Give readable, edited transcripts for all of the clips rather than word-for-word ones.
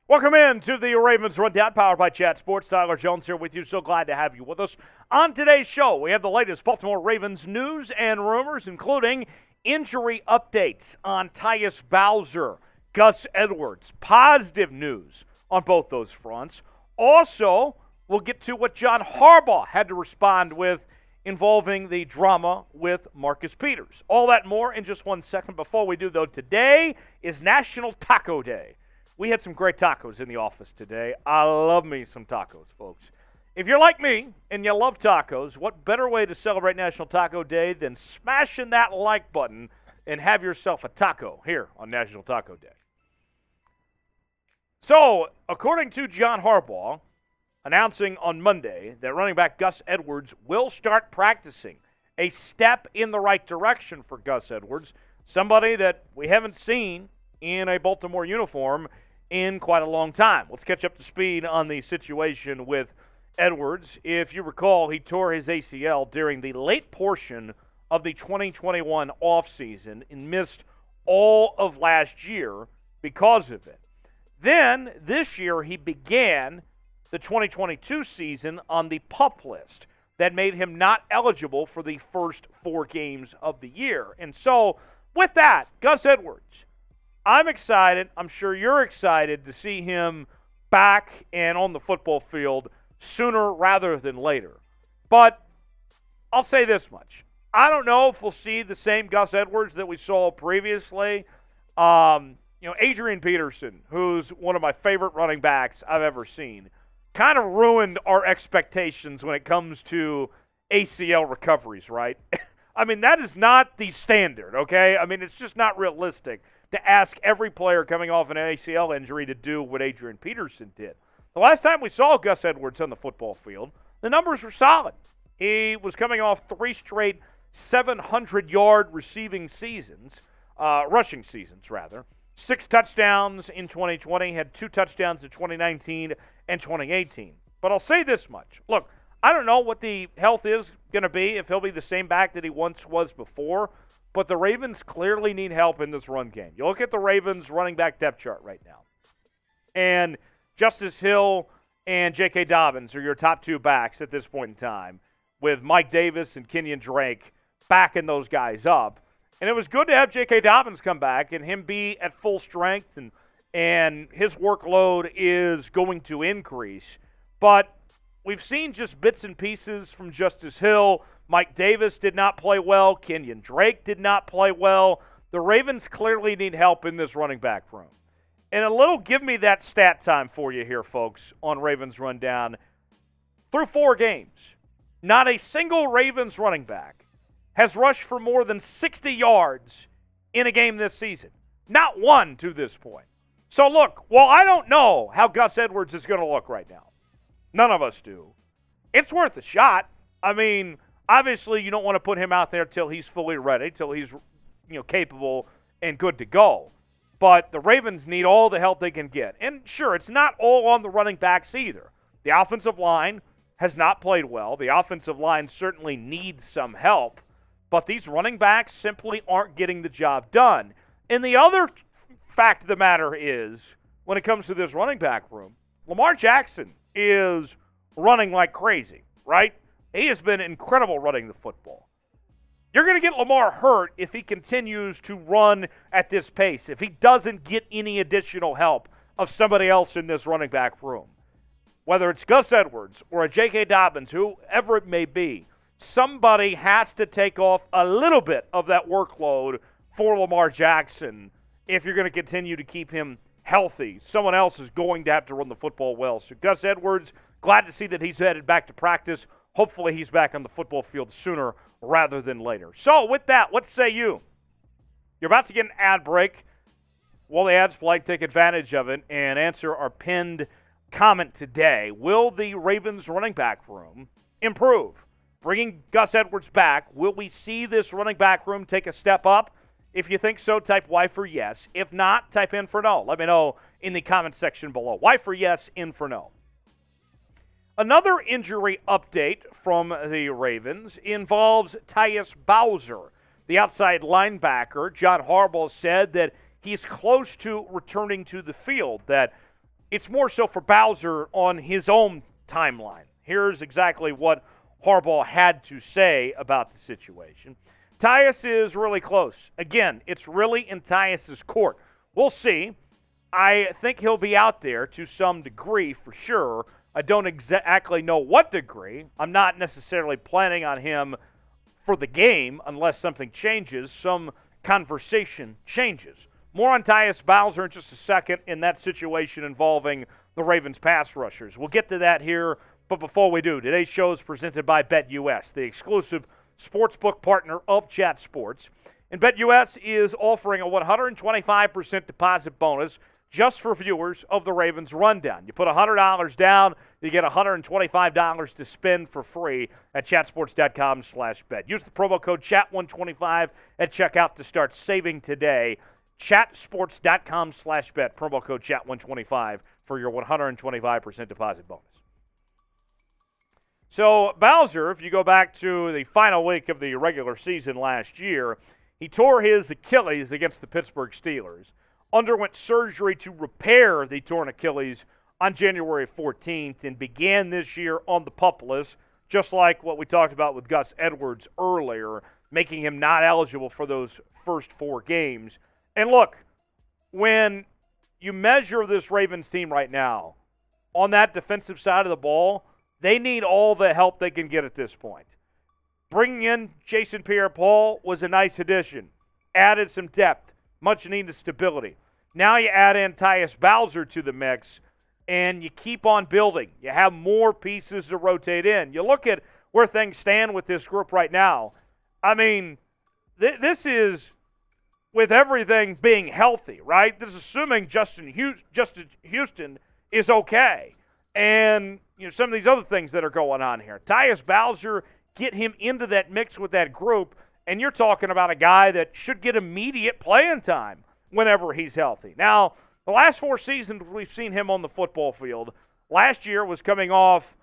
Welcome in to the Ravens Rundown, powered by Chat Sports. Tyler Jones here with you. So glad to have you with us. On today's show, we have the latest Baltimore Ravens news and rumors, including injury updates on Tyus Bowser, Gus Edwards. Positive news on both those fronts. Also, we'll get to what John Harbaugh had to respond with involving the drama with Marcus Peters. All that and more in just 1 second. Before we do, though, today is National Taco Day. We had some great tacos in the office today. I love me some tacos, folks. If you're like me and you love tacos, what better way to celebrate National Taco Day than smashing that like button and have yourself a taco here on National Taco Day? So, according to John Harbaugh, announcing on Monday that running back Gus Edwards will start practicing, a step in the right direction for Gus Edwards, somebody that we haven't seen in a Baltimore uniform in quite a long time. Let's catch up to speed on the situation with Edwards. If you recall, he tore his ACL during the late portion of the 2021 offseason and missed all of last year because of it. Then, this year, he began the 2022 season on the PUP list that made him not eligible for the first 4 games of the year. And so, with that, Gus Edwards, I'm excited. I'm sure you're excited to see him back and on the football field sooner rather than later. But I'll say this much. I don't know if we'll see the same Gus Edwards that we saw previously. Adrian Peterson, who's one of my favorite running backs I've ever seen, kind of ruined our expectations when it comes to ACL recoveries, right? I mean, that is not the standard, okay? I mean, it's just not realistic to ask every player coming off an ACL injury to do what Adrian Peterson did. The last time we saw Gus Edwards on the football field, the numbers were solid. He was coming off 3 straight 700-yard rushing seasons, 6 touchdowns in 2020, had 2 touchdowns in 2019 and 2018. But I'll say this much. Look, I don't know what the health is going to be, if he'll be the same back that he once was before, but the Ravens clearly need help in this run game. You look at the Ravens running back depth chart right now, and Justice Hill and J.K. Dobbins are your top 2 backs at this point in time, with Mike Davis and Kenyon Drake backing those guys up. And it was good to have J.K. Dobbins come back and him be at full strength, and his workload is going to increase. But we've seen just bits and pieces from Justice Hill. Mike Davis did not play well. Kenyon Drake did not play well. The Ravens clearly need help in this running back room. And a little give me that stat time for you here, folks, on Ravens Rundown. Through 4 games, not a single Ravens running back has rushed for more than 60 yards in a game this season. Not one to this point. So look, while I don't know how Gus Edwards is going to look right now, none of us do, it's worth a shot. I mean, obviously you don't want to put him out there till he's fully ready, till he's capable and good to go. But the Ravens need all the help they can get. And sure, it's not all on the running backs either. The offensive line has not played well. The offensive line certainly needs some help. But these running backs simply aren't getting the job done. And the other fact of the matter is, when it comes to this running back room, Lamar Jackson is running like crazy, right? He has been incredible running the football. You're going to get Lamar hurt if he continues to run at this pace, if he doesn't get any additional help of somebody else in this running back room. Whether it's Gus Edwards or a J.K. Dobbins, whoever it may be, somebody has to take off a little bit of that workload for Lamar Jackson if you're going to continue to keep him healthy. Someone else is going to have to run the football well. So Gus Edwards, glad to see that he's headed back to practice. Hopefully he's back on the football field sooner rather than later. So with that, what say you? You're about to get an ad break. While the ads play, take advantage of it and answer our pinned comment today. Will the Ravens running back room improve? Bringing Gus Edwards back, will we see this running back room take a step up? If you think so, type Y for yes. If not, type in for no. Let me know in the comment section below. Y for yes, in for no. Another injury update from the Ravens involves Tyus Bowser, the outside linebacker. John Harbaugh said that he's close to returning to the field, that It's more so for Bowser on his own timeline. Here's exactly what Harbaugh had to say about the situation. Tyus is really close. Again, it's really in Tyus's court. We'll see. I think he'll be out there to some degree for sure. I don't exactly know what degree. I'm not necessarily planning on him for the game unless something changes, some conversation changes. More on Tyus Bowser in just a second in that situation involving the Ravens pass rushers. We'll get to that here, but before we do, today's show is presented by BetUS, the exclusive sportsbook partner of Chat Sports. And BetUS is offering a 125% deposit bonus just for viewers of the Ravens Rundown. You put $100 down, you get $125 to spend for free at chatsports.com/bet. Use the promo code CHAT125 at checkout to start saving today. Chatsports.com/bet, promo code CHAT125 for your 125% deposit bonus. So Bowser, if you go back to the final week of the regular season last year, he tore his Achilles against the Pittsburgh Steelers, underwent surgery to repair the torn Achilles on January 14th, and began this year on the PUP list, just like what we talked about with Gus Edwards earlier, making him not eligible for those first 4 games. And look, when you measure this Ravens team right now, on that defensive side of the ball, they need all the help they can get at this point. Bringing in Jason Pierre-Paul was a nice addition. Added some depth, much needed stability. Now you add in Tyus Bowser to the mix, and you keep on building. You have more pieces to rotate in. You look at where things stand with this group right now. I mean, this is with everything being healthy, right? This is assuming Justin Houston is okay. And some of these other things that are going on here. Tyus Bowser, get him into that mix with that group, and you're talking about a guy that should get immediate playing time whenever he's healthy. Now, the last 4 seasons we've seen him on the football field. Last year was coming off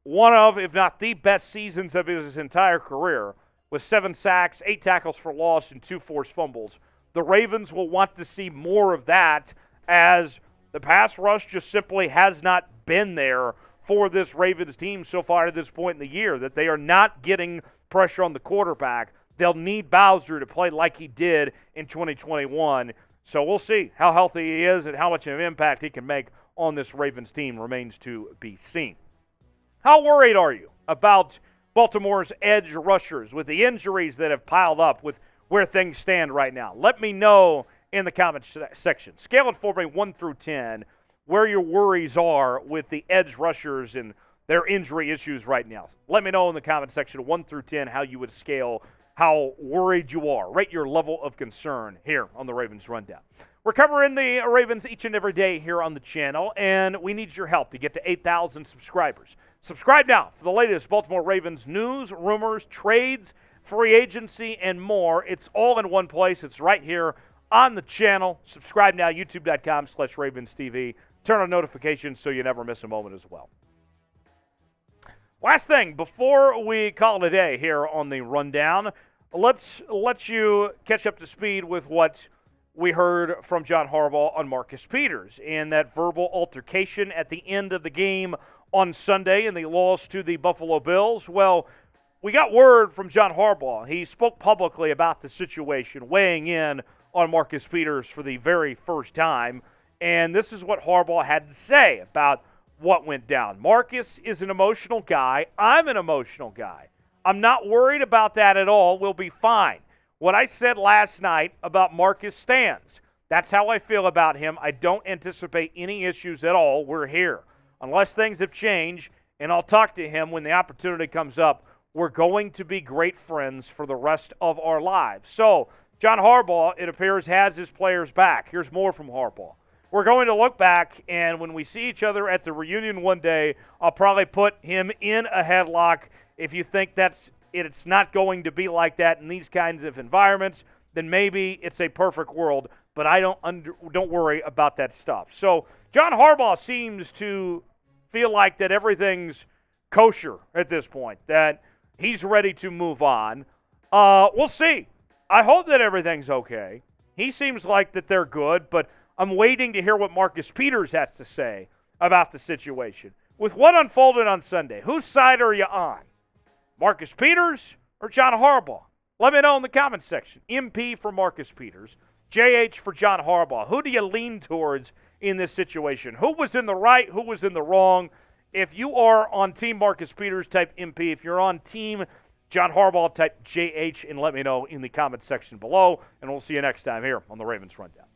one of, if not the best seasons of his entire career, with 7 sacks, 8 tackles for loss, and 2 forced fumbles. The Ravens will want to see more of that, as the pass rush just simply has not been there for this Ravens team so far at this point in the year, that they are not getting pressure on the quarterback. They'll need Bowser to play like he did in 2021. So we'll see how healthy he is and how much of an impact he can make on this Ravens team remains to be seen. How worried are you about Baltimore's edge rushers with the injuries that have piled up with where things stand right now? Let me know in the comments section. Scale it for me 1 through 10 where your worries are with the edge rushers and their injury issues right now. Let me know in the comment section 1 through 10 how you would scale how worried you are. Rate your level of concern here on the Ravens Rundown. We're covering the Ravens each and every day here on the channel, and we need your help to get to 8,000 subscribers. Subscribe now for the latest Baltimore Ravens news, rumors, trades, free agency, and more. It's all in one place. It's right here on the channel. Subscribe now, youtube.com/RavensTV. Turn on notifications so you never miss a moment as well. Last thing, before we call it a day here on the Rundown, let's let you catch up to speed with what we heard from John Harbaugh on Marcus Peters in that verbal altercation at the end of the game on Sunday in the loss to the Buffalo Bills. Well, we got word from John Harbaugh. He spoke publicly about the situation, weighing in on Marcus Peters for the very first time. And this is what Harbaugh had to say about what went down. Marcus is an emotional guy. I'm an emotional guy. I'm not worried about that at all. We'll be fine. What I said last night about Marcus stands. That's how I feel about him. I don't anticipate any issues at all. We're here. Unless things have changed, and I'll talk to him when the opportunity comes up, we're going to be great friends for the rest of our lives. So, John Harbaugh, it appears, has his players back. Here's more from Harbaugh. We're going to look back, and when we see each other at the reunion one day, I'll probably put him in a headlock. If you think it's not going to be like that in these kinds of environments, then maybe it's a perfect world, but I don't worry about that stuff. So John Harbaugh seems to feel like that everything's kosher at this point, that he's ready to move on. We'll see. I hope that everything's okay. He seems like that they're good, but I'm waiting to hear what Marcus Peters has to say about the situation. With what unfolded on Sunday, whose side are you on? Marcus Peters or John Harbaugh? Let me know in the comments section. MP for Marcus Peters, JH for John Harbaugh. Who do you lean towards in this situation? Who was in the right? Who was in the wrong? If you are on Team Marcus Peters, type MP. If you're on Team John Harbaugh, type JH, and let me know in the comments section below. And we'll see you next time here on the Ravens Rundown.